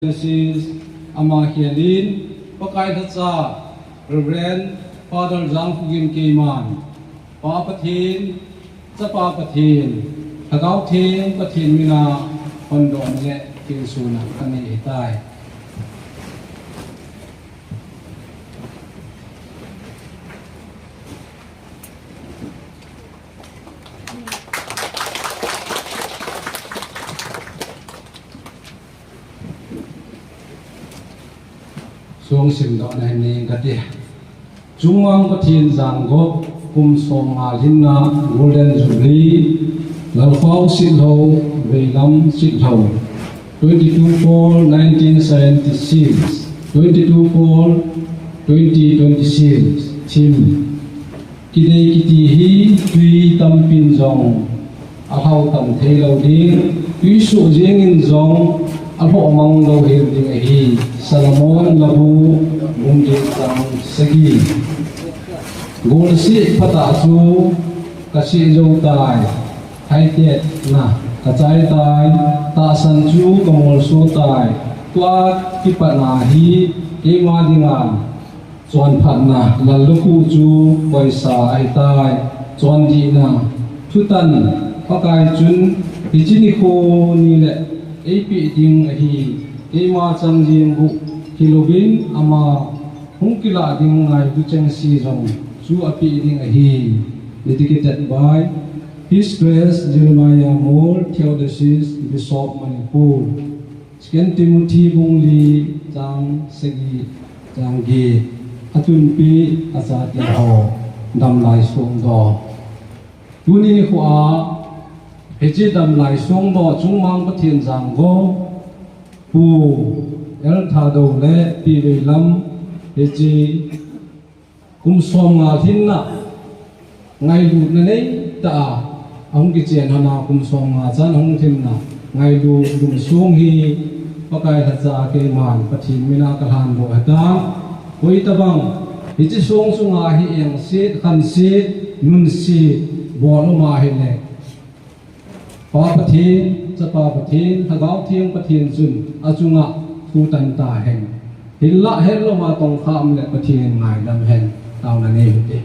This is Amahialin, Pakai Hatsa, Reverend Father Zhang Fugin Keiman, Papatin, Zapapatin, Hagautin, Patin Mina, Pondon Let, Kilsuna, Kani Itai. Suang sim do na ni gati Jungwang Pathin Zanggo kum Soma Linna Golden Jubilee Lalfau Silho Veilam Silho 22/4/1976 22/4/2026 Tim Kidei Kitihi Tui Tampin Zong Ahau Tam Theilau Ding Tui Su Jengin Zong Alho Mang Lo Hir Ding Ahi Salomon Labu Bumdi Tang Segi Golsi Patasu Kasi Jau Tai Hai Tiet Na Kacai Tai Ta Sanju Kamol So Tai Tuat Kipat Nahi Kema Dingan Chuan Phat Na Laluku Ju Paisa Ai Tai Chuan Di Na Thutan Pakai Chun Hijini Ko Ni Le AP Ding Ahi Kema Chang Jing Bu Kilobin Ama Hungkila Ding Ngai Ducheng Si Zong Su Api Ding Ahi dedicated by His Grace Jeremiah Moore Theodosius Bishop Manipur Second Timothy Bungli Chang Segi Chang Gi Atun Pi Azat Ho Dam Lai Song Do Tuni Hua Heji Dam Lai Song Do Jungwang Pathin Zanggo Pu El Thado Le Pi Veilam Heji Kum Som Nga Thinna Ngai Lu Na Nei Ta Ang Ki Chen Hana Kum Som Nga Chan Hong Thinna Ngai Lu Lum Sung Hi Pakai Hatsa Ke Man Pathin Mina Kalhan Bo Hata Koi Tabang Heji Song Sung Nga Hi Yang Sit Khan Sit Nun Sit Bo Lo Ma Hi Le Papatin, Zapapatin, Hagau Tiang Patin Zun, Azunga, Futan Ta Hen. Hilla Hello Ma Tong Kham Le Patin Ngai Dam Hen, Tao Na Ne Te.